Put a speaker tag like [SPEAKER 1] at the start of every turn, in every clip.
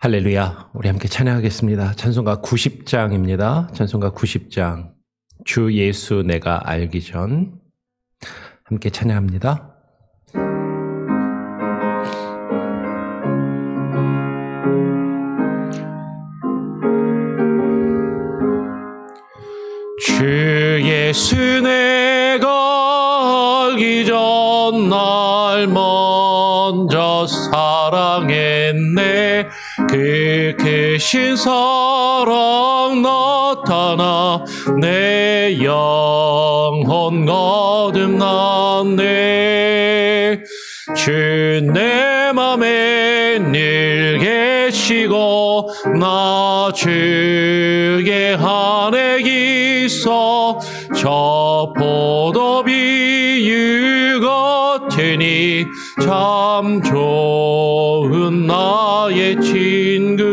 [SPEAKER 1] 할렐루야. 우리 함께 찬양하겠습니다. 찬송가 90장입니다. 찬송가 90장. 주 예수 내가 알기 전. 함께 찬양합니다. 주 예수 내가 알기 전 날 먼저 사랑했네. 그 크신 사랑 나타나 내 영혼 거듭났네. 주 내 맘에 늘 계시고 나 주의 안에 있어 저 포도비유 같으니 참 좋은 나의 친구.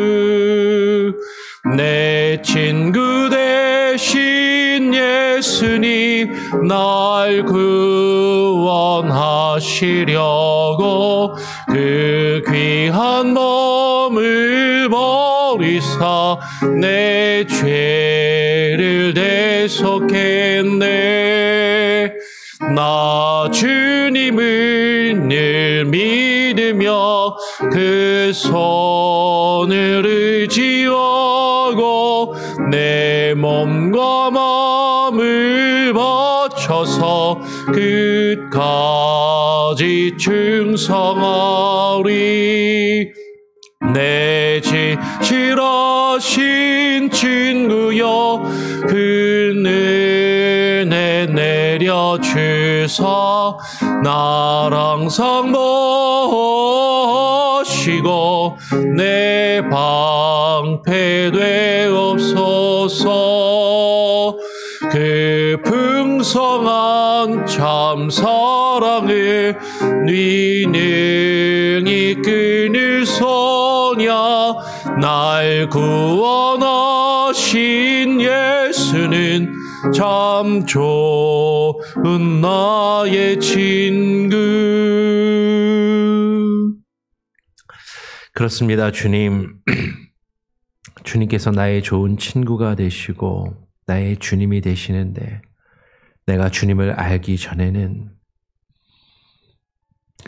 [SPEAKER 1] 내 친구 대신 예수님 날 구원하시려고 그 귀한 몸을 버리사 내 죄를 대속했네. 나 주님을 늘 믿으며 그 손을 의지하고 내 몸과 마음을 바쳐서 끝까지 충성하리. 내 지칠하신 친구여 그 은혜 내려주사 날 항상 모시고 내 방패 되옵소서. 그 풍성한 참 사랑을 네 능히 끊을 소냐. 날 구원하신 예수는 참 좋은 나의 친구. 그렇습니다. 주님께서 나의 좋은 친구가 되시고 나의 주님이 되시는데, 내가 주님을 알기 전에는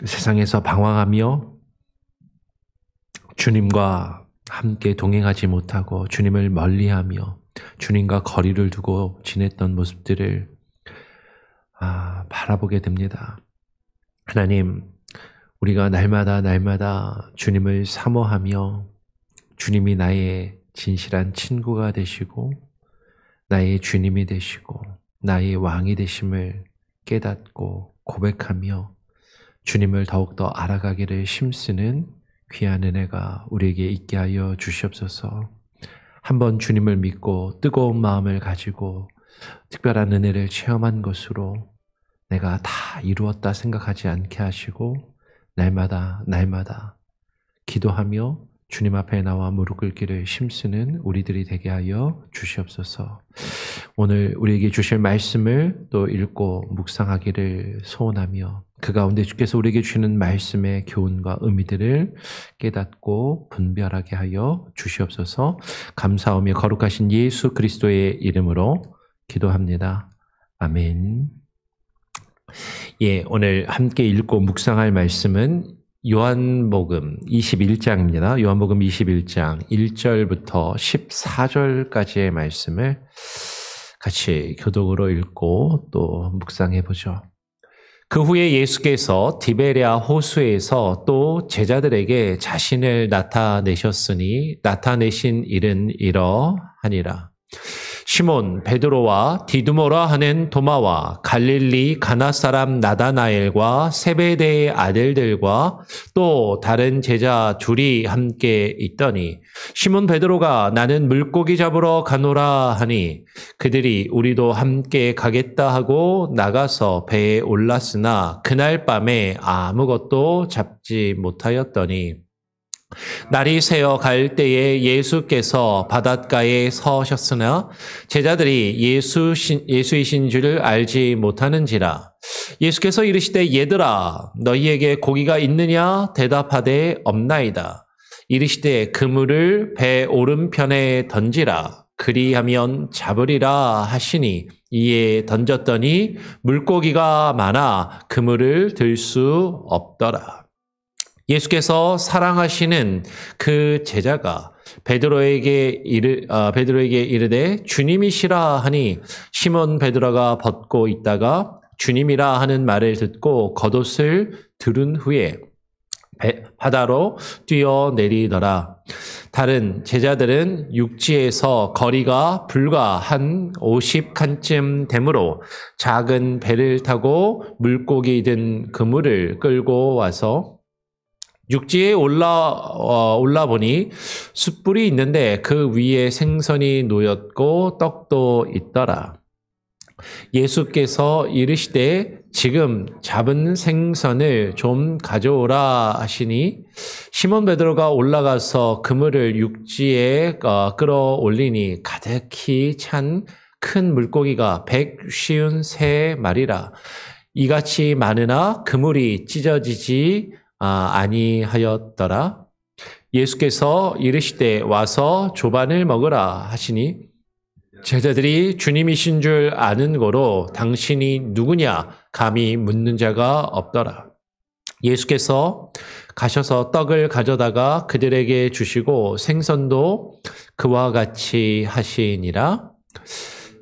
[SPEAKER 1] 세상에서 방황하며 주님과 함께 동행하지 못하고 주님을 멀리하며 주님과 거리를 두고 지냈던 모습들을 바라보게 됩니다. 하나님, 우리가 날마다 주님을 사모하며 주님이 나의 진실한 친구가 되시고 나의 주님이 되시고 나의 왕이 되심을 깨닫고 고백하며 주님을 더욱더 알아가기를 힘쓰는 귀한 은혜가 우리에게 있게 하여 주시옵소서. 한번 주님을 믿고 뜨거운 마음을 가지고 특별한 은혜를 체험한 것으로 내가 다 이루었다 생각하지 않게 하시고 날마다 기도하며 주님 앞에 나와 무릎 꿇기를 힘쓰는 우리들이 되게 하여 주시옵소서. 오늘 우리에게 주실 말씀을 또 읽고 묵상하기를 소원하며 그 가운데 주께서 우리에게 주시는 말씀의 교훈과 의미들을 깨닫고 분별하게 하여 주시옵소서. 감사하며 거룩하신 예수 그리스도의 이름으로 기도합니다. 아멘. 오늘 함께 읽고 묵상할 말씀은 요한복음 21장입니다. 요한복음 21장 1절부터 14절까지의 말씀을 같이 교독으로 읽고 또 묵상해 보죠. 그 후에 예수께서 디베랴 호수에서 또 제자들에게 자신을 나타내셨으니 나타내신 일은 이러하니라. 시몬 베드로와 디두모라 하는 도마와 갈릴리 가나 사람 나다나엘과 세베대의 아들들과 또 다른 제자 둘이 함께 있더니 시몬 베드로가 나는 물고기 잡으러 가노라 하니 그들이 우리도 함께 가겠다 하고 나가서 배에 올랐으나 그날 밤에 아무것도 잡지 못하였더니 날이 새어 갈 때에 예수께서 바닷가에 서셨으나 제자들이 예수이신 줄을 알지 못하는지라. 예수께서 이르시되 얘들아 너희에게 고기가 있느냐 대답하되 없나이다. 이르시되 그물을 배 오른편에 던지라. 그리하면 잡으리라 하시니 이에 던졌더니 물고기가 많아 그물을 들 수 없더라. 예수께서 사랑하시는 그 제자가 베드로에게 이르되 주님이시라 하니 시몬 베드로가 벗고 있다가 주님이라 하는 말을 듣고 겉옷을 두른 후에 바다로 뛰어내리더라. 다른 제자들은 육지에서 거리가 불과 한 50칸쯤 되므로 작은 배를 타고 물고기 든 그물을 끌고 와서 육지에 올라 보니 숯불이 있는데 그 위에 생선이 놓였고 떡도 있더라. 예수께서 이르시되 지금 잡은 생선을 좀 가져오라 하시니 시몬 베드로가 올라가서 그물을 육지에 끌어올리니 가득히 찬 큰 물고기가 153마리라. 이같이 많으나 그물이 찢어지지 아니하였더라. 예수께서 이르시되 와서 조반을 먹으라 하시니 제자들이 주님이신 줄 아는 고로 당신이 누구냐 감히 묻는 자가 없더라. 예수께서 가셔서 떡을 가져다가 그들에게 주시고 생선도 그와 같이 하시니라.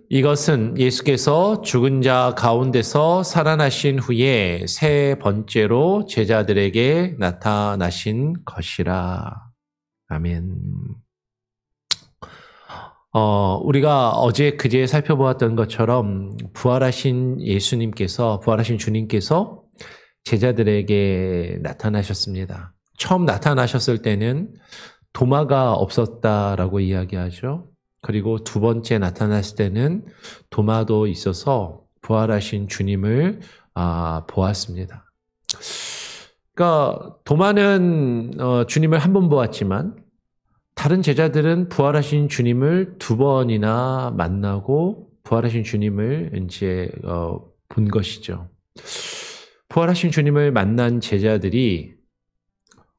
[SPEAKER 1] 이것은 예수께서 죽은 자 가운데서 살아나신 후에 세 번째로 제자들에게 나타나신 것이라. 아멘. 우리가 어제 그제 살펴보았던 것처럼 부활하신 주님께서 제자들에게 나타나셨습니다. 처음 나타나셨을 때는 도마가 없었다라고 이야기하죠. 그리고 두 번째 나타났을 때는 도마도 있어서 부활하신 주님을 보았습니다. 그러니까 도마는 주님을 한 번 보았지만 다른 제자들은 부활하신 주님을 두 번이나 만나고 부활하신 주님을 이제 본 것이죠. 부활하신 주님을 만난 제자들이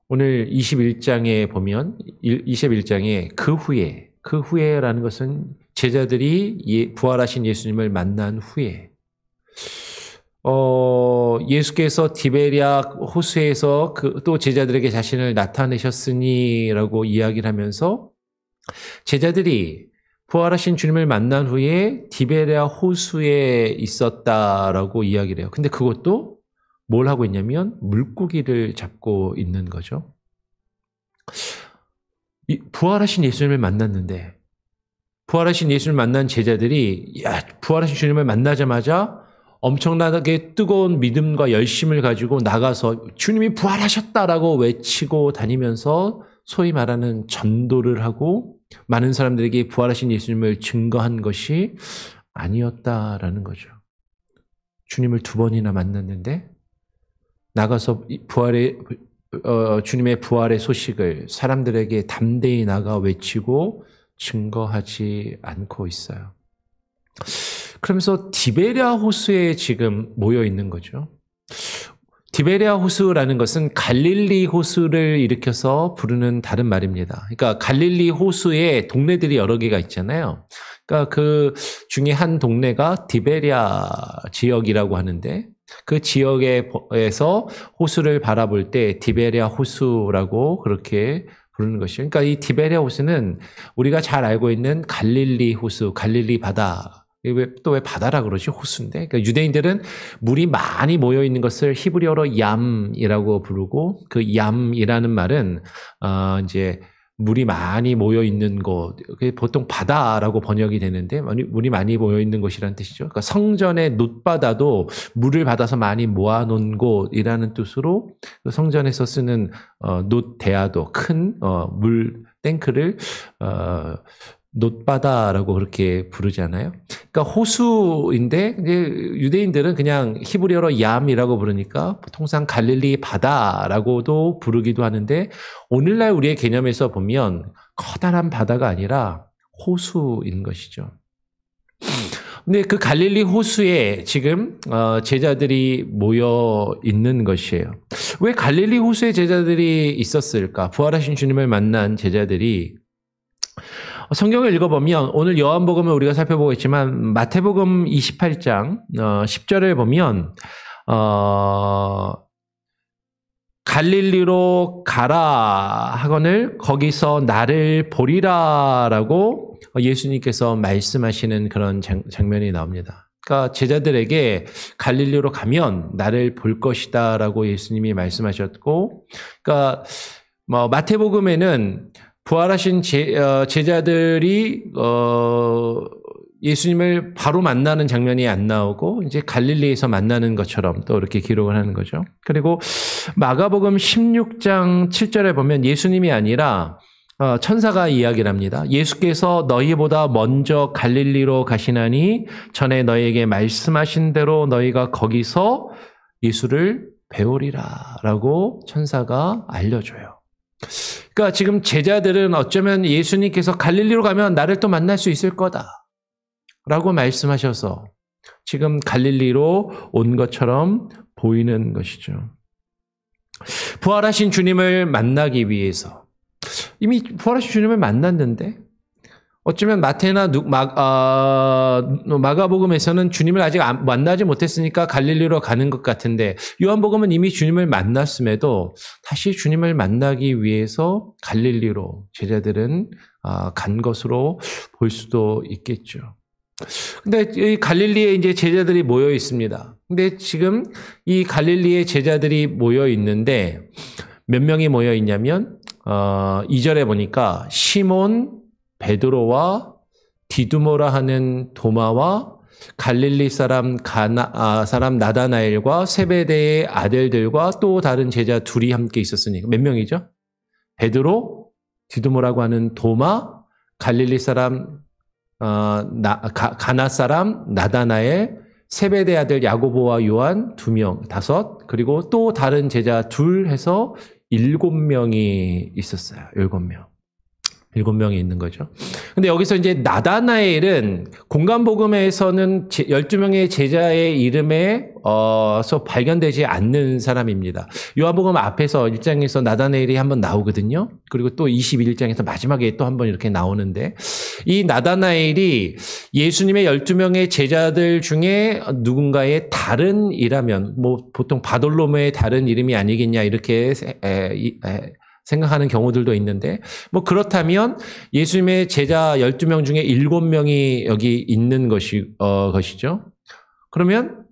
[SPEAKER 1] 오늘 21장에 보면 21장에 그 후에라는 것은 제자들이 부활하신 예수님을 만난 후에 예수께서 디베랴 호수에서 또 제자들에게 자신을 나타내셨으니라고 이야기를 하면서 제자들이 부활하신 주님을 만난 후에 디베랴 호수에 있었다라고 이야기를 해요. 근데 그것도 뭘 하고 있냐면 물고기를 잡고 있는 거죠. 부활하신 예수님을 만났는데 부활하신 예수님을 만난 제자들이 부활하신 주님을 만나자마자 엄청나게 뜨거운 믿음과 열심을 가지고 나가서 주님이 부활하셨다라고 외치고 다니면서 소위 말하는 전도를 하고 많은 사람들에게 부활하신 예수님을 증거한 것이 아니었다라는 거죠. 주님을 두 번이나 만났는데 나가서 주님의 부활의 소식을 사람들에게 담대히 나가 외치고 증거하지 않고 있어요. 그러면서 디베랴 호수에 지금 모여 있는 거죠. 디베랴 호수라는 것은 갈릴리 호수를 일으켜서 부르는 다른 말입니다. 그러니까 갈릴리 호수에 동네들이 여러 개가 있잖아요. 그러니까 그 중에 한 동네가 디베랴 지역이라고 하는데 그 지역에서 호수를 바라볼 때 디베랴 호수라고 그렇게 부르는 것이죠. 그러니까 이 디베랴 호수는 우리가 잘 알고 있는 갈릴리 호수, 갈릴리 바다. 또 왜 바다라 그러지? 호수인데. 그러니까 유대인들은 물이 많이 모여 있는 것을 히브리어로 얌이라고 부르고 그 얌이라는 말은 이제 물이 많이 모여 있는 곳, 보통 바다라고 번역이 되는데 물이 많이 모여 있는 곳이라는 뜻이죠. 그러니까 성전의 놋바다도 물을 받아서 많이 모아놓은 곳이라는 뜻으로 성전에서 쓰는 놋대야도 큰 물 탱크를 놋바다라고 그렇게 부르잖아요. 그러니까 호수인데 이제 유대인들은 그냥 히브리어로 얌이라고 부르니까 통상 갈릴리 바다라고도 부르기도 하는데 오늘날 우리의 개념에서 보면 커다란 바다가 아니라 호수인 것이죠. 근데 그 갈릴리 호수에 지금 제자들이 모여 있는 것이에요. 왜 갈릴리 호수에 제자들이 있었을까? 부활하신 주님을 만난 제자들이 성경을 읽어보면 오늘 요한복음을 우리가 살펴보고 있지만 마태복음 28장 10절을 보면 갈릴리로 가라 하거늘 거기서 나를 보리라라고 예수님께서 말씀하시는 그런 장면이 나옵니다. 그러니까 제자들에게 갈릴리로 가면 나를 볼 것이다라고 예수님이 말씀하셨고, 그러니까 마태복음에는 부활하신 제자들이 예수님을 바로 만나는 장면이 안 나오고 이제 갈릴리에서 만나는 것처럼 또 이렇게 기록을 하는 거죠. 그리고 마가복음 16장 7절에 보면 예수님이 아니라 천사가 이야기를 합니다. 예수께서 너희보다 먼저 갈릴리로 가시나니 전에 너희에게 말씀하신 대로 너희가 거기서 예수를 배우리라 라고 천사가 알려줘요. 그러니까 지금 제자들은 어쩌면 예수님께서 갈릴리로 가면 나를 또 만날 수 있을 거다 라고 말씀하셔서 지금 갈릴리로 온 것처럼 보이는 것이죠. 부활하신 주님을 만나기 위해서 이미 부활하신 주님을 만났는데 어쩌면 마태나 마가복음에서는 주님을 아직 만나지 못했으니까 갈릴리로 가는 것 같은데 요한복음은 이미 주님을 만났음에도 다시 주님을 만나기 위해서 갈릴리로 제자들은 간 것으로 볼 수도 있겠죠. 근데 이 갈릴리에 이제 제자들이 모여 있습니다. 근데 지금 이 갈릴리에 제자들이 모여 있는데 몇 명이 모여 있냐면 2절에 보니까 시몬, 베드로와 디두모라 하는 도마와 갈릴리 사람 사람 나다나엘과 세베대의 아들들과 또 다른 제자 둘이 함께 있었으니까 몇 명이죠? 베드로, 디두모라고 하는 도마, 갈릴리 사람 가나 사람 나다나엘, 세베대 아들 야고보와 요한 2명, 5, 그리고 또 다른 제자 2 해서 7명이 있었어요. 7명. 7명이 있는 거죠. 근데 여기서 이제 나다나엘은 공간복음에서는 12명의 제자의 이름에서 발견되지 않는 사람입니다. 요한복음 앞에서 1장에서 나다나엘이 한번 나오거든요. 그리고 또 21장에서 마지막에 또 한번 이렇게 나오는데 이 나다나엘이 예수님의 12명의 제자들 중에 누군가의 다른 이라면 보통 바돌로메의 다른 이름이 아니겠냐 이렇게 생각하는 경우들도 있는데 그렇다면 예수님의 제자 12명 중에 7명이 여기 있는 것이죠. 그러면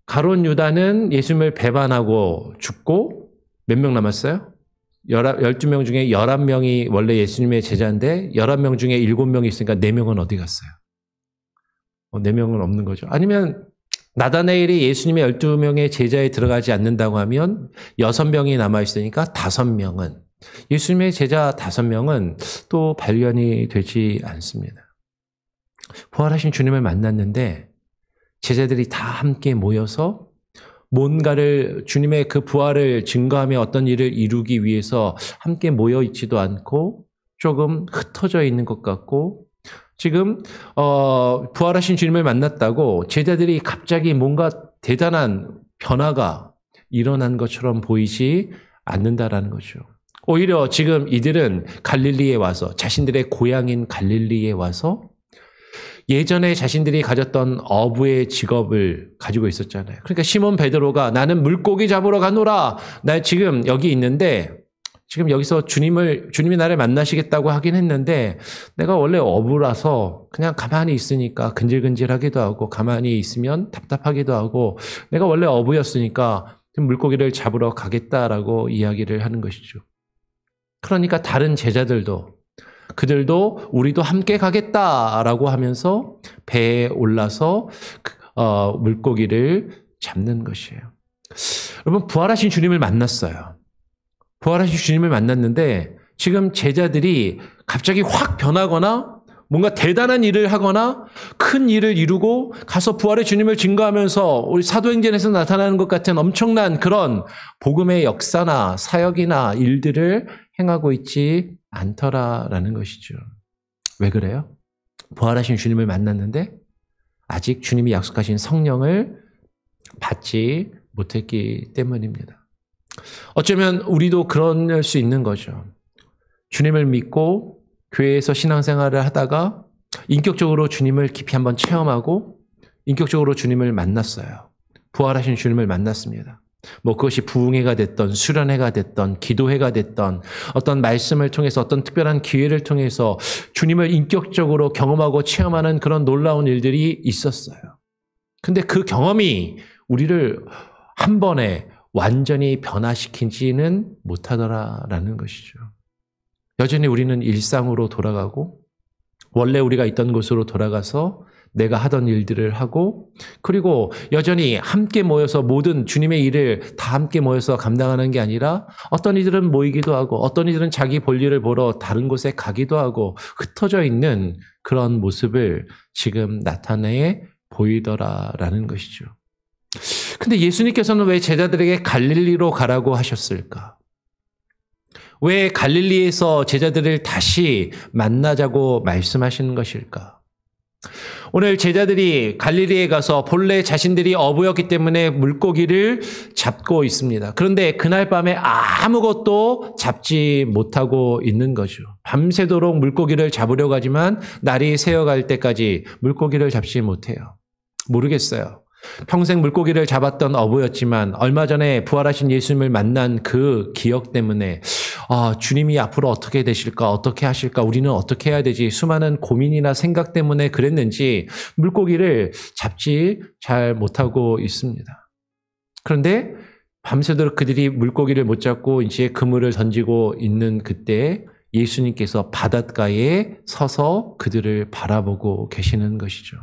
[SPEAKER 1] 가룟 유다는 예수님을 배반하고 죽고 몇 명 남았어요? 12명 중에 11명이 원래 예수님의 제자인데 11명 중에 7명이 있으니까 4명은 어디 갔어요? 4명은 없는 거죠. 아니면 나다나엘이 예수님의 12명의 제자에 들어가지 않는다고 하면 6명이 남아있으니까 5명은 예수님의 제자 5명은 또 발견이 되지 않습니다. 부활하신 주님을 만났는데 제자들이 다 함께 모여서 뭔가를 주님의 그 부활을 증거하며 어떤 일을 이루기 위해서 함께 모여 있지도 않고 조금 흩어져 있는 것 같고 지금 부활하신 주님을 만났다고 제자들이 갑자기 뭔가 대단한 변화가 일어난 것처럼 보이지 않는다라는 거죠. 오히려 지금 이들은 갈릴리에 와서 자신들의 고향인 갈릴리에 와서 예전에 자신들이 가졌던 어부의 직업을 가지고 있었잖아요. 그러니까 시몬 베드로가 나는 물고기 잡으러 가노라. 나 지금 여기 있는데 지금 여기서 주님이 나를 만나시겠다고 하긴 했는데 내가 원래 어부라서 그냥 가만히 있으니까 근질근질하기도 하고 가만히 있으면 답답하기도 하고 내가 원래 어부였으니까 물고기를 잡으러 가겠다라고 이야기를 하는 것이죠. 그러니까 다른 제자들도 그들도 우리도 함께 가겠다라고 하면서 배에 올라서 물고기를 잡는 것이에요. 여러분 부활하신 주님을 만났어요. 부활하신 주님을 만났는데 지금 제자들이 갑자기 확 변하거나 뭔가 대단한 일을 하거나 큰 일을 이루고 가서 부활의 주님을 증거하면서 우리 사도행전에서 나타나는 것 같은 엄청난 그런 복음의 역사나 사역이나 일들을 행하고 있지 않더라라는 것이죠. 왜 그래요? 부활하신 주님을 만났는데 아직 주님이 약속하신 성령을 받지 못했기 때문입니다. 어쩌면 우리도 그럴 수 있는 거죠. 주님을 믿고 교회에서 신앙생활을 하다가 인격적으로 주님을 깊이 한번 체험하고 인격적으로 주님을 만났어요. 부활하신 주님을 만났습니다. 그것이 부흥회가 됐던 수련회가 됐던 기도회가 됐던 어떤 말씀을 통해서 어떤 특별한 기회를 통해서 주님을 인격적으로 경험하고 체험하는 그런 놀라운 일들이 있었어요. 근데 그 경험이 우리를 한 번에 완전히 변화시키지는 못하더라라는 것이죠. 여전히 우리는 일상으로 돌아가고 원래 우리가 있던 곳으로 돌아가서 내가 하던 일들을 하고 그리고 여전히 함께 모여서 모든 주님의 일을 다 함께 모여서 감당하는 게 아니라 어떤 이들은 모이기도 하고 어떤 이들은 자기 볼일을 보러 다른 곳에 가기도 하고 흩어져 있는 그런 모습을 지금 나타내 보이더라라는 것이죠. 근데 예수님께서는 왜 제자들에게 갈릴리로 가라고 하셨을까? 왜 갈릴리에서 제자들을 다시 만나자고 말씀하시는 것일까? 오늘 제자들이 갈릴리에 가서 본래 자신들이 어부였기 때문에 물고기를 잡고 있습니다. 그런데 그날 밤에 아무것도 잡지 못하고 있는 거죠. 밤새도록 물고기를 잡으려고 하지만 날이 새어갈 때까지 물고기를 잡지 못해요. 모르겠어요. 평생 물고기를 잡았던 어부였지만 얼마 전에 부활하신 예수님을 만난 그 기억 때문에 주님이 앞으로 어떻게 되실까, 어떻게 하실까, 우리는 어떻게 해야 되지, 수많은 고민이나 생각 때문에 그랬는지 물고기를 잡지 잘 못하고 있습니다. 그런데 밤새도록 그들이 물고기를 못 잡고 이제 그물을 던지고 있는 그때 예수님께서 바닷가에 서서 그들을 바라보고 계시는 것이죠.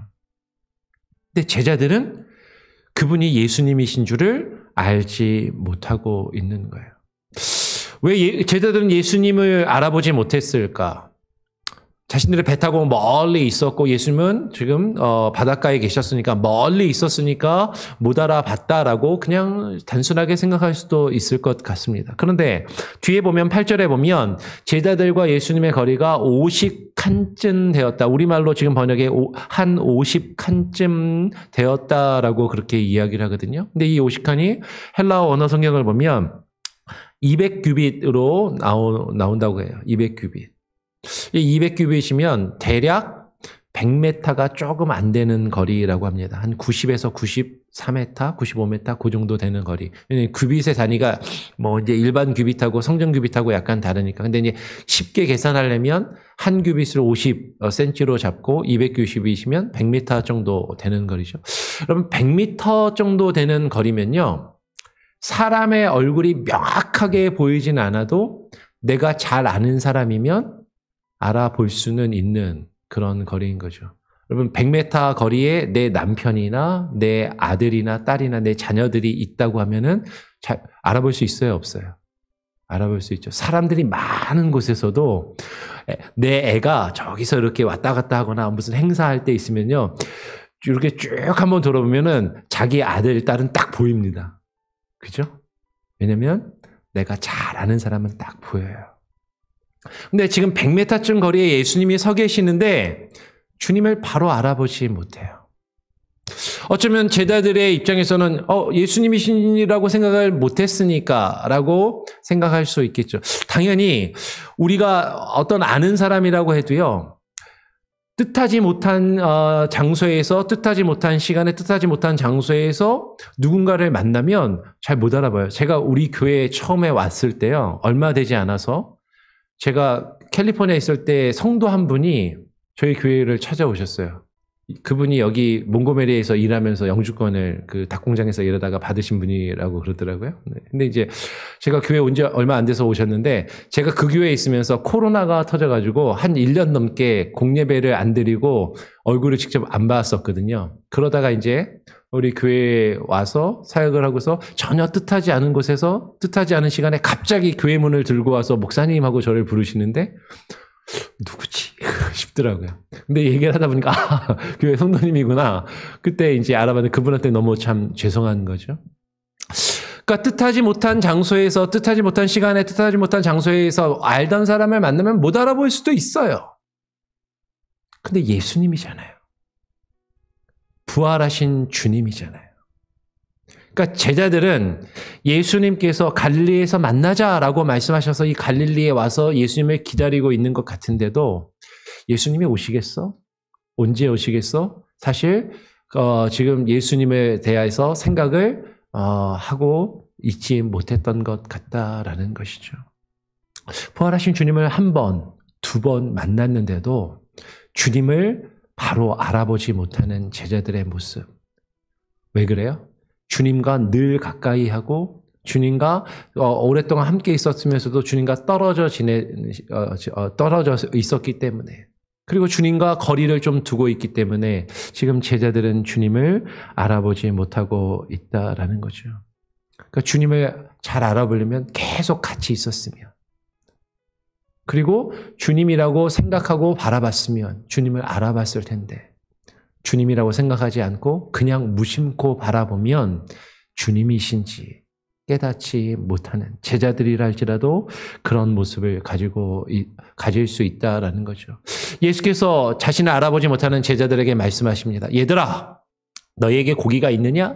[SPEAKER 1] 근데 제자들은 그분이 예수님이신 줄을 알지 못하고 있는 거예요. 왜 제자들은 예수님을 알아보지 못했을까? 자신들의 배 타고 멀리 있었고 예수님은 지금 바닷가에 계셨으니까 멀리 있었으니까 못 알아봤다라고 그냥 단순하게 생각할 수도 있을 것 같습니다. 그런데 뒤에 보면 8절에 보면 제자들과 예수님의 거리가 50칸쯤 되었다. 우리말로 지금 번역에 한 50칸쯤 되었다라고 그렇게 이야기를 하거든요. 근데 이 50칸이 헬라어 언어 성경을 보면 200규빗으로 나온다고 해요. 200규빗. 이 200규빗이면 대략 100m가 조금 안 되는 거리라고 합니다. 한 90에서 94m, 95m 그 정도 되는 거리. 규빗의 단위가 이제 일반 규빗하고 성전 규빗하고 약간 다르니까. 근데 이제 쉽게 계산하려면 한 규빗을 50cm로 잡고 200규빗이면 100m 정도 되는 거리죠. 그럼 100m 정도 되는 거리면요. 사람의 얼굴이 명확하게 보이진 않아도 내가 잘 아는 사람이면 알아볼 수는 있는 그런 거리인 거죠. 여러분 100m 거리에 내 남편이나 내 아들이나 딸이나 내 자녀들이 있다고 하면은 잘 알아볼 수 있어요, 없어요? 알아볼 수 있죠. 사람들이 많은 곳에서도 내 애가 저기서 이렇게 왔다 갔다 하거나 무슨 행사할 때 있으면요. 이렇게 쭉 한번 돌아보면은 자기 아들, 딸은 딱 보입니다. 그죠? 왜냐면 내가 잘 아는 사람은 딱 보여요. 근데 지금 100m쯤 거리에 예수님이 서 계시는데 주님을 바로 알아보지 못해요. 어쩌면 제자들의 입장에서는 예수님이시라고 생각을 못했으니까 라고 생각할 수 있겠죠. 당연히 우리가 어떤 아는 사람이라고 해도요. 뜻하지 못한 장소에서 뜻하지 못한 시간에 뜻하지 못한 장소에서 누군가를 만나면 잘 못 알아봐요. 제가 우리 교회에 처음에 왔을 때요. 얼마 되지 않아서 제가 캘리포니아에 있을 때 성도 한 분이 저희 교회를 찾아오셨어요. 그분이 여기 몽고메리에서 일하면서 영주권을 그 닭공장에서 일하다가 받으신 분이라고 그러더라고요. 네. 근데 이제 제가 교회 온 지 얼마 안 돼서 오셨는데 제가 그 교회에 있으면서 코로나가 터져가지고 한 1년 넘게 공예배를 안 드리고 얼굴을 직접 안 봤었거든요. 그러다가 이제 우리 교회에 와서 사역을 하고서 전혀 뜻하지 않은 곳에서 뜻하지 않은 시간에 갑자기 교회 문을 들고 와서 목사님하고 저를 부르시는데 누구지? 싶더라고요. 근데 얘기를 하다 보니까 교회 성도님이구나. 그때 이제 알아봤는데 그분한테 너무 참 죄송한 거죠. 그러니까 뜻하지 못한 장소에서 뜻하지 못한 시간에 뜻하지 못한 장소에서 알던 사람을 만나면 못 알아볼 수도 있어요. 근데 예수님이잖아요. 부활하신 주님이잖아요. 그러니까 제자들은 예수님께서 갈릴리에서 만나자라고 말씀하셔서 이 갈릴리에 와서 예수님을 기다리고 있는 것 같은데도 예수님이 오시겠어? 언제 오시겠어? 사실 지금 예수님에 대해서 생각을 하고 있지 못했던 것 같다라는 것이죠. 부활하신 주님을 한 번, 두 번 만났는데도 주님을 바로 알아보지 못하는 제자들의 모습. 왜 그래요? 주님과 늘 가까이 하고 주님과 오랫동안 함께 있었으면서도 주님과 떨어져 있었기 때문에, 그리고 주님과 거리를 좀 두고 있기 때문에 지금 제자들은 주님을 알아보지 못하고 있다라는 거죠. 그러니까 주님을 잘 알아보려면 계속 같이 있었으면, 그리고 주님이라고 생각하고 바라봤으면 주님을 알아봤을 텐데, 주님이라고 생각하지 않고 그냥 무심코 바라보면 주님이신지 깨닫지 못하는 제자들이라 할지라도 그런 모습을 가질 수 있다라는 거죠. 예수께서 자신을 알아보지 못하는 제자들에게 말씀하십니다. 얘들아, 너희에게 고기가 있느냐?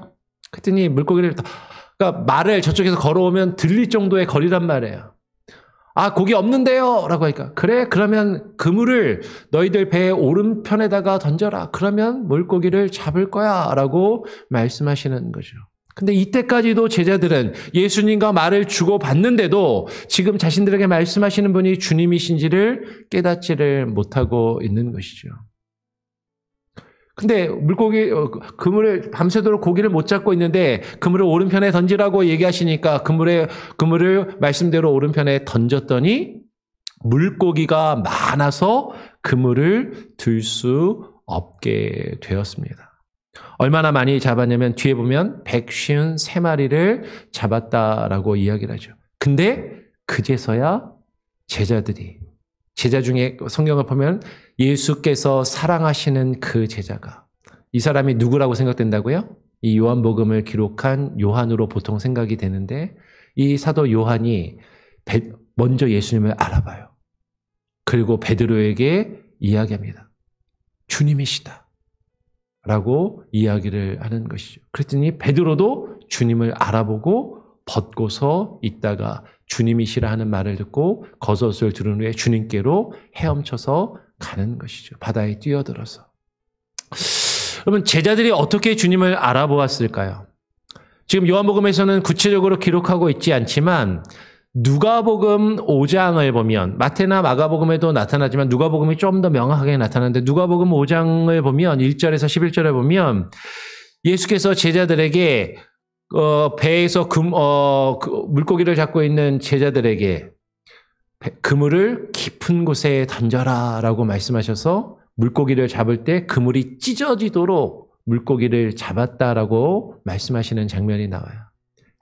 [SPEAKER 1] 그랬더니 물고기를, 그러니까 말을 저쪽에서 걸어오면 들릴 정도의 거리란 말이에요. 아, 고기 없는데요? 라고 하니까, 그래, 그러면 그물을 너희들 배의 오른편에다가 던져라. 그러면 물고기를 잡을 거야. 라고 말씀하시는 거죠. 근데 이때까지도 제자들은 예수님과 말을 주고받는데도 지금 자신들에게 말씀하시는 분이 주님이신지를 깨닫지를 못하고 있는 것이죠. 근데 그물을 밤새도록 고기를 못 잡고 있는데 그물을 오른편에 던지라고 얘기하시니까 그물을 말씀대로 오른편에 던졌더니 물고기가 많아서 그물을 들 수 없게 되었습니다. 얼마나 많이 잡았냐면 뒤에 보면 153마리를 잡았다라고 이야기를 하죠. 근데 그제서야 제자 중에 성경을 보면 예수께서 사랑하시는 그 제자가, 이 사람이 누구라고 생각된다고요? 이 요한복음을 기록한 요한으로 보통 생각이 되는데, 이 사도 요한이 먼저 예수님을 알아봐요. 그리고 베드로에게 이야기합니다. 주님이시다 라고 이야기를 하는 것이죠. 그랬더니 베드로도 주님을 알아보고 벗고서 있다가 주님이시라 하는 말을 듣고 겉옷을 두른 후에 주님께로 헤엄쳐서 가는 것이죠. 바다에 뛰어들어서. 여러분, 제자들이 어떻게 주님을 알아보았을까요? 지금 요한복음에서는 구체적으로 기록하고 있지 않지만 누가복음 5장을 보면, 마태나 마가복음에도 나타나지만 누가복음이 좀 더 명확하게 나타나는데, 누가복음 5장을 보면 1절에서 11절에 보면 예수께서 제자들에게 배에서 물고기를 잡고 있는 제자들에게 그물을 깊은 곳에 던져라 라고 말씀하셔서 물고기를 잡을 때 그물이 찢어지도록 물고기를 잡았다라고 말씀하시는 장면이 나와요.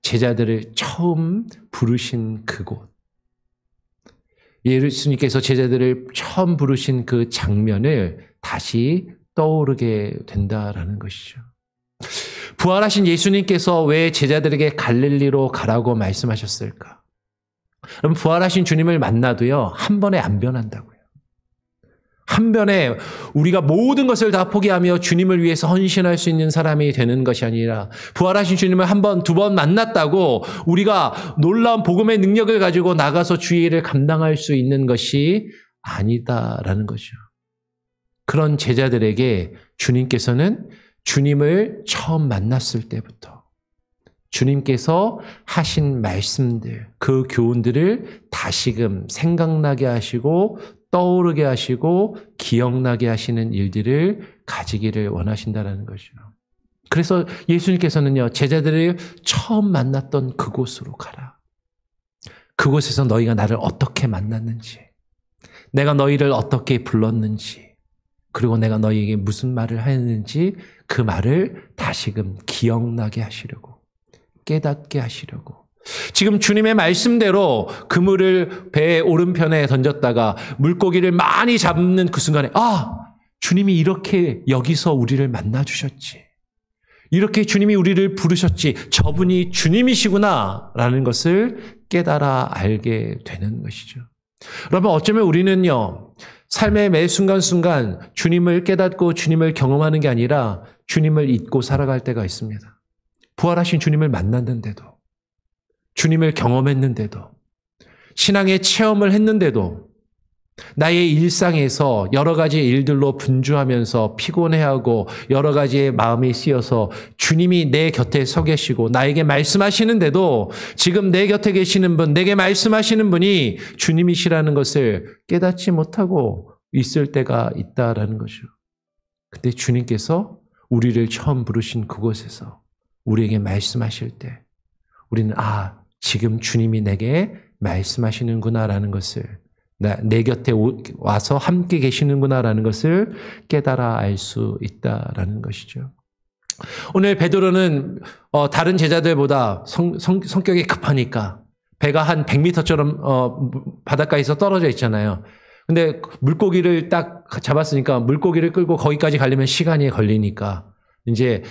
[SPEAKER 1] 제자들을 처음 부르신 그곳, 예수님께서 제자들을 처음 부르신 그 장면을 다시 떠오르게 된다라는 것이죠. 부활하신 예수님께서 왜 제자들에게 갈릴리로 가라고 말씀하셨을까? 그럼 부활하신 주님을 만나도요, 한 번에 안 변한다고요. 한 번에 우리가 모든 것을 다 포기하며 주님을 위해서 헌신할 수 있는 사람이 되는 것이 아니라, 부활하신 주님을 한 번, 두 번 만났다고 우리가 놀라운 복음의 능력을 가지고 나가서 주의 일을 감당할 수 있는 것이 아니다라는 거죠. 그런 제자들에게 주님께서는 주님을 처음 만났을 때부터 주님께서 하신 말씀들, 그 교훈들을 다시금 생각나게 하시고 떠오르게 하시고 기억나게 하시는 일들을 가지기를 원하신다는 거죠. 그래서 예수님께서는요, 제자들을 처음 만났던 그곳으로 가라. 그곳에서 너희가 나를 어떻게 만났는지, 내가 너희를 어떻게 불렀는지, 그리고 내가 너희에게 무슨 말을 했는지 그 말을 다시금 기억나게 하시려고, 깨닫게 하시려고. 지금 주님의 말씀대로 그물을 배의 오른편에 던졌다가 물고기를 많이 잡는 그 순간에, 아, 주님이 이렇게 여기서 우리를 만나주셨지, 이렇게 주님이 우리를 부르셨지, 저분이 주님이시구나 라는 것을 깨달아 알게 되는 것이죠. 여러분, 어쩌면 우리는요, 삶의 매 순간순간 주님을 깨닫고 주님을 경험하는 게 아니라 주님을 잊고 살아갈 때가 있습니다. 부활하신 주님을 만났는데도, 주님을 경험했는데도, 신앙의 체험을 했는데도, 나의 일상에서 여러 가지 일들로 분주하면서 피곤해하고 여러 가지의 마음이 쓰여서 주님이 내 곁에 서 계시고 나에게 말씀하시는데도 지금 내 곁에 계시는 분, 내게 말씀하시는 분이 주님이시라는 것을 깨닫지 못하고 있을 때가 있다라는 거죠. 근데 주님께서 우리를 처음 부르신 그곳에서 우리에게 말씀하실 때 우리는 지금 주님이 내게 말씀하시는구나라는 것을, 내 곁에 와서 함께 계시는구나라는 것을 깨달아 알 수 있다라는 것이죠. 오늘 베드로는 다른 제자들보다 성격이 급하니까 배가 한 100m처럼 바닷가에서 떨어져 있잖아요. 근데 물고기를 딱 잡았으니까 물고기를 끌고 거기까지 가려면 시간이 걸리니까 이제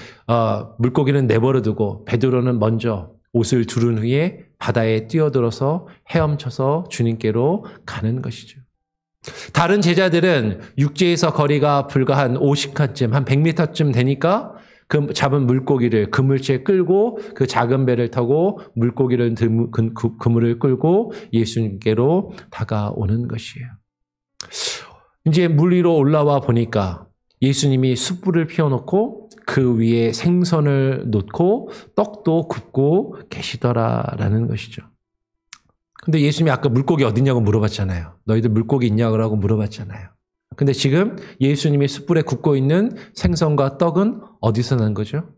[SPEAKER 1] 물고기는 내버려 두고 베드로는 먼저 옷을 두른 후에 바다에 뛰어들어서 헤엄쳐서 주님께로 가는 것이죠. 다른 제자들은 육지에서 거리가 불과 한 50칸쯤, 한 100m쯤 되니까 그 잡은 물고기를 그물째 끌고 그 작은 배를 타고 물고기를 그물을 끌고 예수님께로 다가오는 것이에요. 이제 물 위로 올라와 보니까 예수님이 숯불을 피워놓고 그 위에 생선을 놓고 떡도 굽고 계시더라라는 것이죠. 근데 예수님이 아까 물고기 어딨냐고 물어봤잖아요. 너희들 물고기 있냐고 물어봤잖아요. 근데 지금 예수님이 숯불에 굽고 있는 생선과 떡은 어디서 난 거죠?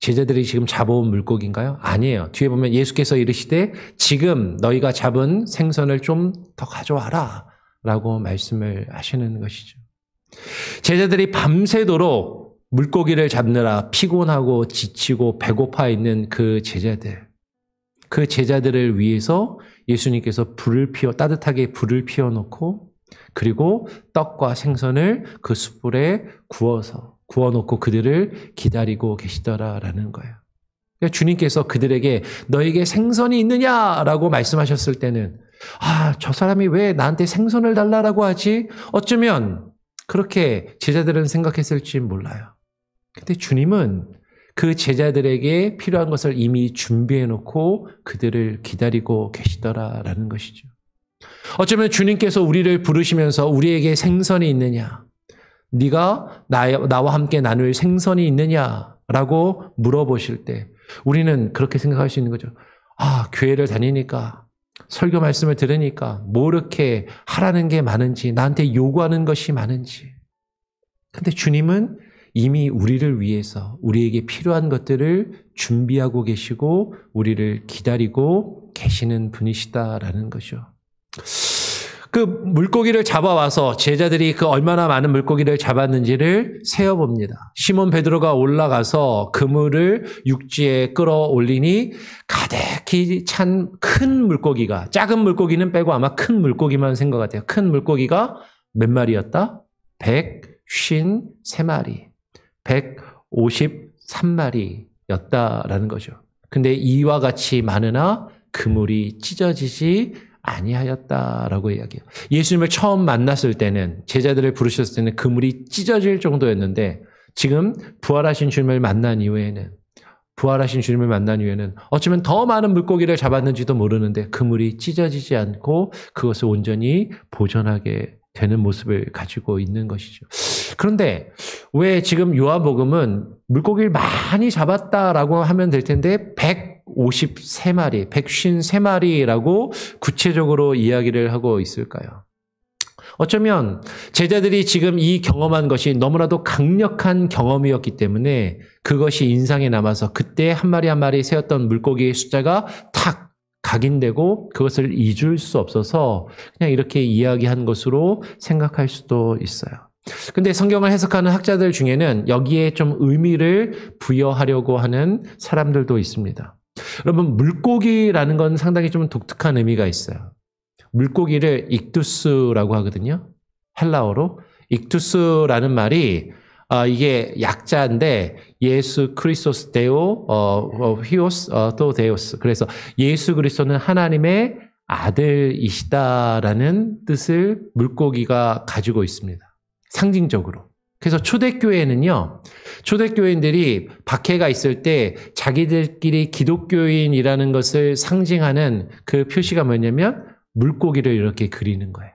[SPEAKER 1] 제자들이 지금 잡아온 물고기인가요? 아니에요. 뒤에 보면 예수께서 이르시되 지금 너희가 잡은 생선을 좀 더 가져와라 라고 말씀을 하시는 것이죠. 제자들이 밤새도록 물고기를 잡느라 피곤하고 지치고 배고파 있는 그 제자들을 위해서 예수님께서 따뜻하게 불을 피워놓고 그리고 떡과 생선을 그 숯불에 구워놓고 그들을 기다리고 계시더라라는 거예요. 그러니까 주님께서 그들에게 너에게 생선이 있느냐라고 말씀하셨을 때는 저 사람이 왜 나한테 생선을 달라고 하지? 어쩌면 그렇게 제자들은 생각했을지 몰라요. 근데 주님은 그 제자들에게 필요한 것을 이미 준비해 놓고 그들을 기다리고 계시더라라는 것이죠. 어쩌면 주님께서 우리를 부르시면서 우리에게 생선이 있느냐? 네가 나와 함께 나눌 생선이 있느냐라고 물어보실 때 우리는 그렇게 생각할 수 있는 거죠. 교회를 다니니까 설교 말씀을 들으니까 뭐 이렇게 하라는 게 많은지 나한테 요구하는 것이 많은지. 근데 주님은 이미 우리를 위해서 우리에게 필요한 것들을 준비하고 계시고 우리를 기다리고 계시는 분이시다라는 거죠. 그 물고기를 잡아와서 제자들이 그 얼마나 많은 물고기를 잡았는지를 세어봅니다. 시몬 베드로가 올라가서 그물을 육지에 끌어올리니 가득히 찬 큰 물고기가, 작은 물고기는 빼고 아마 큰 물고기만 생것 같아요. 큰 물고기가 몇 마리였다? 153마리. 153마리였다라는 거죠. 근데 이와 같이 많으나 그물이 찢어지지 아니하였다라고 이야기해요. 예수님을 처음 만났을 때는, 제자들을 부르셨을 때는 그물이 찢어질 정도였는데 지금 부활하신 주님을 만난 이후에는 어쩌면 더 많은 물고기를 잡았는지도 모르는데 그물이 찢어지지 않고 그것을 온전히 보존하게 되는 모습을 가지고 있는 것이죠. 그런데 왜 지금 요한복음은 물고기를 많이 잡았다라고 하면 될 텐데 153마리라고 구체적으로 이야기를 하고 있을까요? 어쩌면 제자들이 지금 이 경험한 것이 너무나도 강력한 경험이었기 때문에 그것이 인상에 남아서 그때 한 마리 한 마리 세었던 물고기의 숫자가 탁 각인되고 그것을 잊을 수 없어서 그냥 이렇게 이야기한 것으로 생각할 수도 있어요. 근데 성경을 해석하는 학자들 중에는 여기에 좀 의미를 부여하려고 하는 사람들도 있습니다. 여러분, 물고기라는 건 상당히 좀 독특한 의미가 있어요. 물고기를 익투스라고 하거든요. 헬라어로. 익투스라는 말이 이게 약자인데 예수 크리스토스 데오 히오스 또 데오스. 그래서 예수 그리스도는 하나님의 아들이시다라는 뜻을 물고기가 가지고 있습니다. 상징적으로. 그래서 초대교회는요, 초대교인들이 박해가 있을 때 자기들끼리 기독교인이라는 것을 상징하는 그 표시가 뭐냐면 물고기를 이렇게 그리는 거예요.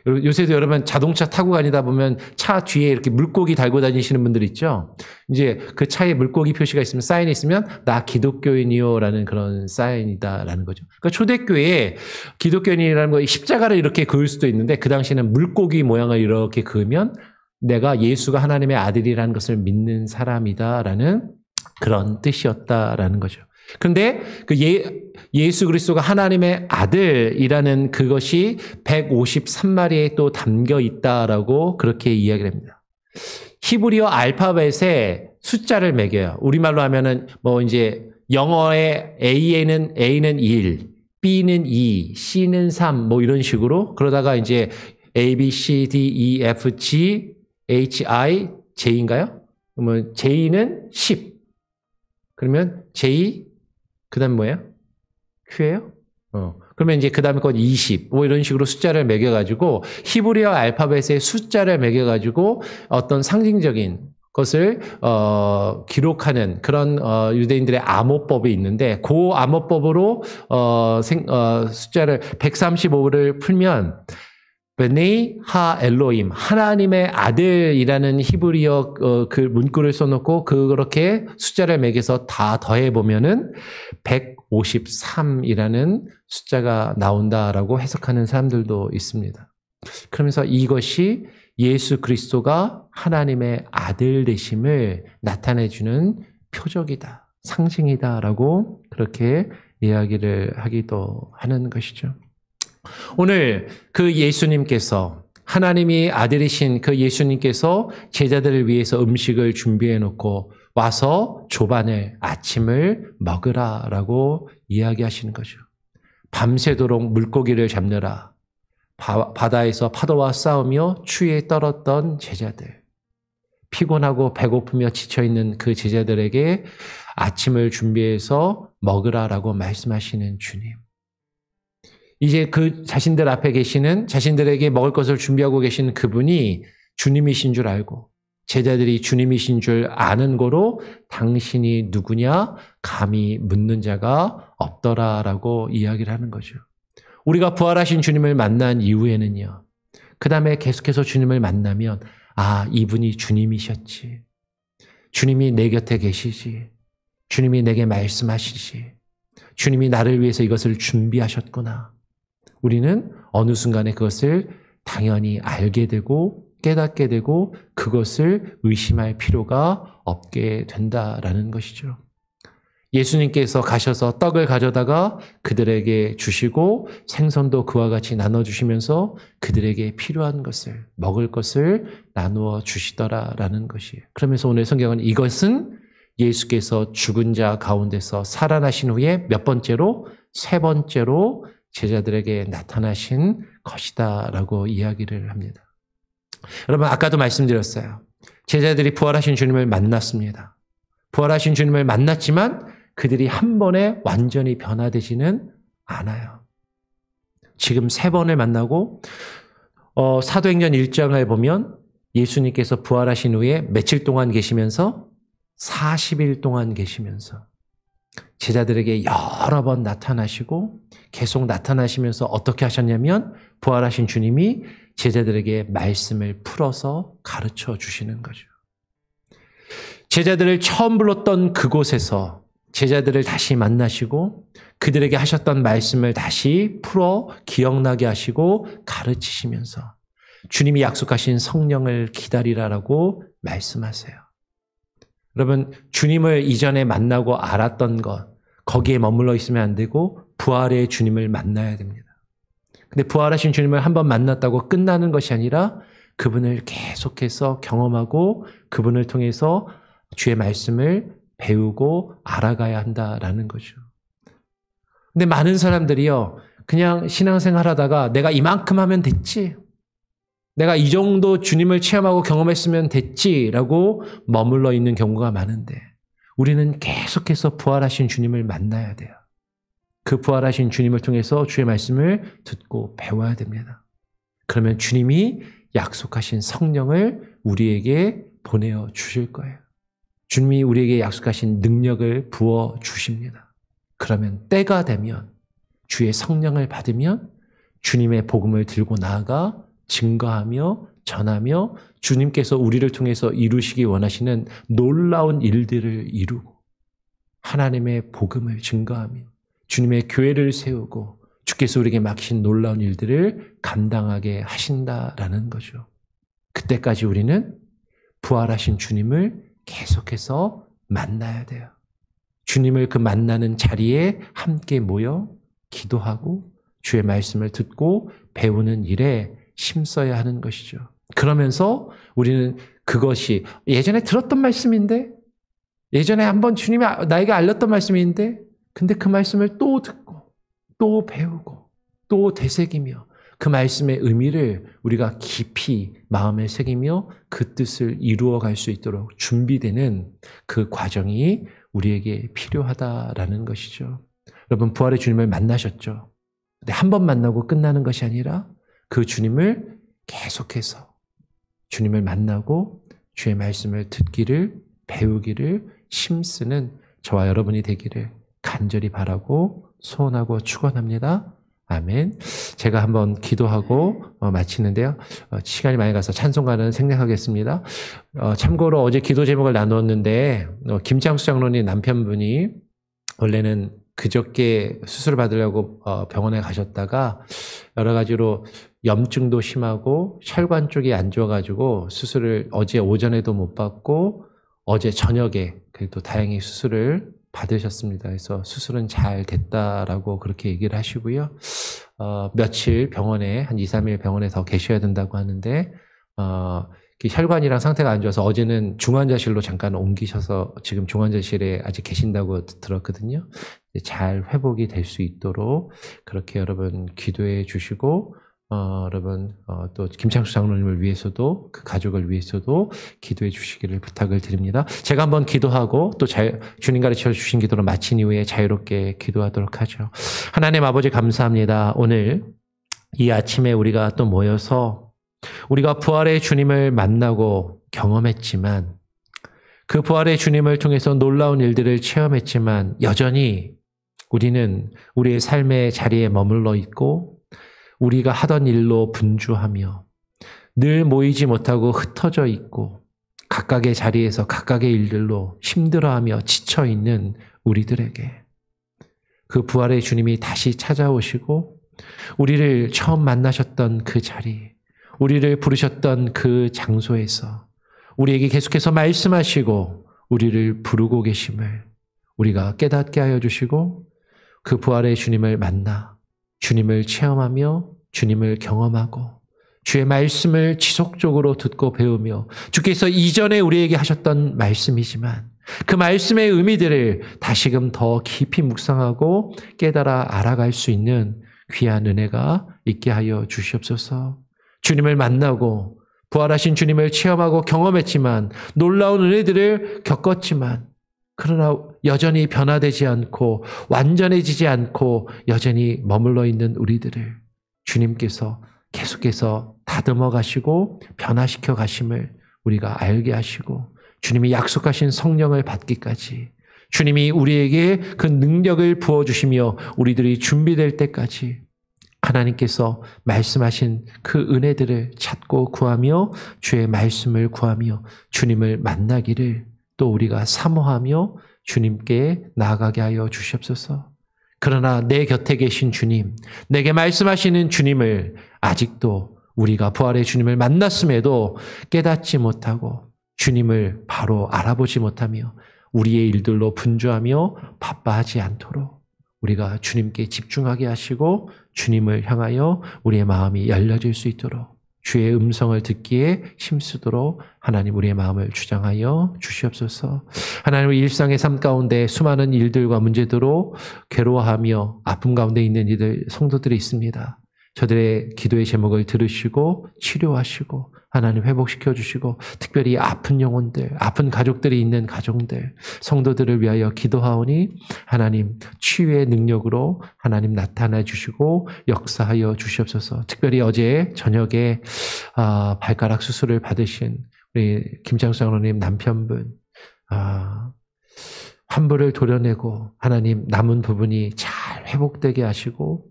[SPEAKER 1] 요새도 여러분 자동차 타고 다니다 보면 차 뒤에 이렇게 물고기 달고 다니시는 분들 있죠? 이제 그 차에 물고기 표시가 있으면, 사인이 있으면 나 기독교인이요라는 그런 사인이다라는 거죠. 그러니까 초대교회에 기독교인이라는 거 십자가를 이렇게 그을 수도 있는데 그 당시에는 물고기 모양을 이렇게 그으면 내가 예수가 하나님의 아들이라는 것을 믿는 사람이다라는 그런 뜻이었다라는 거죠. 그런데 그 예수 그리스도가 하나님의 아들이라는 그것이 153마리에 또 담겨 있다라고 그렇게 이야기를 합니다. 히브리어 알파벳에 숫자를 매겨요. 우리말로 하면은 뭐 이제 영어의 A는 1, B는 2, C는 3, 뭐 이런 식으로 그러다가 이제 A, B, C, D, E, F, G, H, I, J인가요? 그러면 J는 10. 그러면 J, 그 다음 뭐예요? Q예요? 그러면 이제 그 다음에 건 20. 뭐 이런 식으로 숫자를 매겨가지고 히브리어 알파벳에 숫자를 매겨가지고 어떤 상징적인 것을 기록하는 그런 유대인들의 암호법이 있는데 그 암호법으로 숫자를 135를 풀면 베네이 하 엘로임, 하나님의 아들이라는 히브리어 그 문구를 써놓고 그렇게 숫자를 매겨서 다 더해보면은 153이라는 숫자가 나온다라고 해석하는 사람들도 있습니다. 그러면서 이것이 예수 그리스도가 하나님의 아들 되심을 나타내주는 표적이다, 상징이다라고 그렇게 이야기를 하기도 하는 것이죠. 오늘 그 예수님께서, 하나님이 아들이신 그 예수님께서 제자들을 위해서 음식을 준비해 놓고 와서 조반을, 아침을 먹으라라고 이야기하시는 거죠. 밤새도록 물고기를 잡느라 바다에서 파도와 싸우며 추위에 떨었던 제자들, 피곤하고 배고프며 지쳐있는 그 제자들에게 아침을 준비해서 먹으라라고 말씀하시는 주님. 이제 그 자신들 앞에 계시는, 자신들에게 먹을 것을 준비하고 계시는 그분이 주님이신 줄 알고 제자들이 주님이신 줄 아는 거로 당신이 누구냐 감히 묻는 자가 없더라라고 이야기를 하는 거죠. 우리가 부활하신 주님을 만난 이후에는요, 그 다음에 계속해서 주님을 만나면 아, 이분이 주님이셨지, 주님이 내 곁에 계시지, 주님이 내게 말씀하시지, 주님이 나를 위해서 이것을 준비하셨구나. 우리는 어느 순간에 그것을 당연히 알게 되고 깨닫게 되고 그것을 의심할 필요가 없게 된다라는 것이죠. 예수님께서 가셔서 떡을 가져다가 그들에게 주시고 생선도 그와 같이 나눠주시면서 그들에게 필요한 것을, 먹을 것을 나누어 주시더라라는 것이에요. 그러면서 오늘 성경은 이것은 예수께서 죽은 자 가운데서 살아나신 후에 몇 번째로? 세 번째로 제자들에게 나타나신 것이다라고 이야기를 합니다. 여러분, 아까도 말씀드렸어요. 제자들이 부활하신 주님을 만났습니다. 부활하신 주님을 만났지만 그들이 한 번에 완전히 변화되지는 않아요. 지금 세 번을 만나고 사도행전 1장을 보면 예수님께서 부활하신 후에 며칠 동안 계시면서 40일 동안 계시면서 제자들에게 여러 번 나타나시고 계속 나타나시면서 어떻게 하셨냐면 부활하신 주님이 제자들에게 말씀을 풀어서 가르쳐 주시는 거죠. 제자들을 처음 불렀던 그곳에서 제자들을 다시 만나시고 그들에게 하셨던 말씀을 다시 풀어 기억나게 하시고 가르치시면서 주님이 약속하신 성령을 기다리라라고 말씀하세요. 여러분, 주님을 이전에 만나고 알았던 것, 거기에 머물러 있으면 안 되고 부활의 주님을 만나야 됩니다. 근데 부활하신 주님을 한번 만났다고 끝나는 것이 아니라 그분을 계속해서 경험하고 그분을 통해서 주의 말씀을 배우고 알아가야 한다라는 거죠. 근데 많은 사람들이요, 그냥 신앙생활 하다가 내가 이만큼 하면 됐지, 내가 이 정도 주님을 체험하고 경험했으면 됐지라고 머물러 있는 경우가 많은데 우리는 계속해서 부활하신 주님을 만나야 돼요. 그 부활하신 주님을 통해서 주의 말씀을 듣고 배워야 됩니다. 그러면 주님이 약속하신 성령을 우리에게 보내어 주실 거예요. 주님이 우리에게 약속하신 능력을 부어 주십니다. 그러면 때가 되면 주의 성령을 받으면 주님의 복음을 들고 나아가 증거하며 전하며 주님께서 우리를 통해서 이루시기 원하시는 놀라운 일들을 이루고 하나님의 복음을 증거하며 주님의 교회를 세우고 주께서 우리에게 맡기신 놀라운 일들을 감당하게 하신다라는 거죠. 그때까지 우리는 부활하신 주님을 계속해서 만나야 돼요. 주님을 그 만나는 자리에 함께 모여 기도하고 주의 말씀을 듣고 배우는 일에 힘써야 하는 것이죠. 그러면서 우리는 그것이 예전에 들었던 말씀인데, 예전에 한번 주님이 나에게 알렸던 말씀인데, 근데 그 말씀을 또 듣고 또 배우고 또 되새기며 그 말씀의 의미를 우리가 깊이 마음에 새기며 그 뜻을 이루어갈 수 있도록 준비되는 그 과정이 우리에게 필요하다라는 것이죠. 여러분, 부활의 주님을 만나셨죠? 근데 한 번 만나고 끝나는 것이 아니라 그 주님을 계속해서 주님을 만나고 주의 말씀을 듣기를, 배우기를 힘쓰는 저와 여러분이 되기를 간절히 바라고 소원하고 축원합니다. 아멘. 제가 한번 기도하고 마치는데요. 시간이 많이 가서 찬송가는 생략하겠습니다. 참고로 어제 기도 제목을 나누었는데 김창수 장로님 남편분이 원래는 그저께 수술을 받으려고 병원에 가셨다가 여러 가지로 염증도 심하고 혈관 쪽이 안 좋아가지고 수술을 어제 오전에도 못 받고 어제 저녁에 그래도 다행히 수술을 받으셨습니다. 그래서 수술은 잘 됐다라고 그렇게 얘기를 하시고요. 며칠 병원에 한 2, 3일 병원에 더 계셔야 된다고 하는데 혈관이랑 상태가 안 좋아서 어제는 중환자실로 잠깐 옮기셔서 지금 중환자실에 아직 계신다고 들었거든요. 잘 회복이 될 수 있도록 그렇게 여러분 기도해 주시고 여러분 또 김창수 장로님을 위해서도 그 가족을 위해서도 기도해 주시기를 부탁을 드립니다. 제가 한번 기도하고 또 주님 가르쳐 주신 기도를 마친 이후에 자유롭게 기도하도록 하죠. 하나님 아버지 감사합니다. 오늘 이 아침에 우리가 또 모여서 우리가 부활의 주님을 만나고 경험했지만 그 부활의 주님을 통해서 놀라운 일들을 체험했지만 여전히 우리는 우리의 삶의 자리에 머물러 있고 우리가 하던 일로 분주하며 늘 모이지 못하고 흩어져 있고 각각의 자리에서 각각의 일들로 힘들어하며 지쳐있는 우리들에게 그 부활의 주님이 다시 찾아오시고 우리를 처음 만나셨던 그 자리, 우리를 부르셨던 그 장소에서 우리에게 계속해서 말씀하시고 우리를 부르고 계심을 우리가 깨닫게 하여 주시고 그 부활의 주님을 만나 주님을 체험하며 주님을 경험하고 주의 말씀을 지속적으로 듣고 배우며 주께서 이전에 우리에게 하셨던 말씀이지만 그 말씀의 의미들을 다시금 더 깊이 묵상하고 깨달아 알아갈 수 있는 귀한 은혜가 있게 하여 주시옵소서. 주님을 만나고 부활하신 주님을 체험하고 경험했지만 놀라운 은혜들을 겪었지만 그러나 여전히 변화되지 않고 완전해지지 않고 여전히 머물러 있는 우리들을 주님께서 계속해서 다듬어 가시고 변화시켜 가심을 우리가 알게 하시고 주님이 약속하신 성령을 받기까지 주님이 우리에게 그 능력을 부어주시며 우리들이 준비될 때까지 하나님께서 말씀하신 그 은혜들을 찾고 구하며 주의 말씀을 구하며 주님을 만나기를 또 우리가 사모하며 주님께 나아가게 하여 주시옵소서. 그러나 내 곁에 계신 주님, 내게 말씀하시는 주님을 아직도 우리가 부활의 주님을 만났음에도 깨닫지 못하고 주님을 바로 알아보지 못하며 우리의 일들로 분주하며 바빠하지 않도록 우리가 주님께 집중하게 하시고 주님을 향하여 우리의 마음이 열려질 수 있도록 주의 음성을 듣기에 힘쓰도록 하나님 우리의 마음을 주장하여 주시옵소서. 하나님 우리 일상의 삶 가운데 수많은 일들과 문제들로 괴로워하며 아픔 가운데 있는 이들 성도들이 있습니다. 저들의 기도의 제목을 들으시고 치료하시고 하나님 회복시켜 주시고 특별히 아픈 영혼들, 아픈 가족들이 있는 가정들, 성도들을 위하여 기도하오니 하나님 치유의 능력으로 하나님 나타나 주시고 역사하여 주시옵소서. 특별히 어제 저녁에 발가락 수술을 받으신 우리 김창수 장로님 남편분 환부를 도려내고 하나님 남은 부분이 잘 회복되게 하시고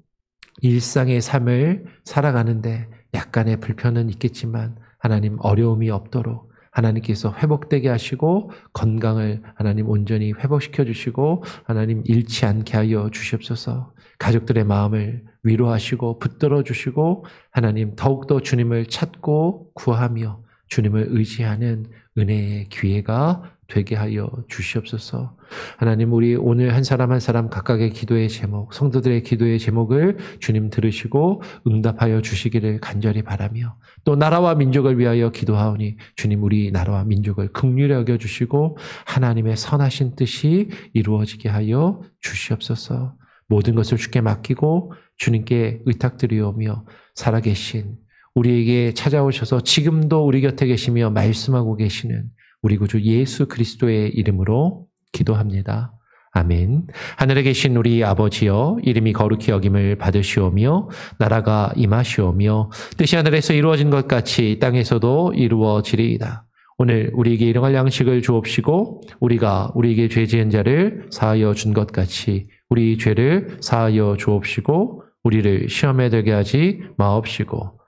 [SPEAKER 1] 일상의 삶을 살아가는데 약간의 불편은 있겠지만 하나님 어려움이 없도록 하나님께서 회복되게 하시고 건강을 하나님 온전히 회복시켜 주시고 하나님 잃지 않게 하여 주시옵소서. 가족들의 마음을 위로하시고 붙들어 주시고 하나님 더욱더 주님을 찾고 구하며 주님을 의지하는 은혜의 기회가 되게 하여 주시옵소서. 하나님 우리 오늘 한 사람 한 사람 각각의 기도의 제목, 성도들의 기도의 제목을 주님 들으시고 응답하여 주시기를 간절히 바라며 또 나라와 민족을 위하여 기도하오니 주님 우리 나라와 민족을 긍휼히 여겨주시고 하나님의 선하신 뜻이 이루어지게 하여 주시옵소서. 모든 것을 주께 맡기고 주님께 의탁드리오며 살아계신 우리에게 찾아오셔서 지금도 우리 곁에 계시며 말씀하고 계시는 우리 구주 예수 그리스도의 이름으로 기도합니다. 아멘. 하늘에 계신 우리 아버지여, 이름이 거룩히 여김을 받으시오며 나라가 임하시오며 뜻이 하늘에서 이루어진 것 같이 땅에서도 이루어지리이다. 오늘 우리에게 일용할 양식을 주옵시고 우리가 우리에게 죄 지은 자를 사하여 준 것 같이 우리 죄를 사하여 주옵시고 우리를 시험에 들게 하지 마옵시고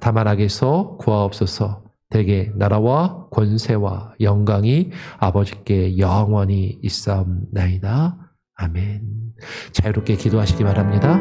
[SPEAKER 1] 다만 악에서 구하옵소서. 대개 나라와 권세와 영광이 아버지께 영원히 있사옵나이다. 아멘. 자유롭게 기도하시기 바랍니다.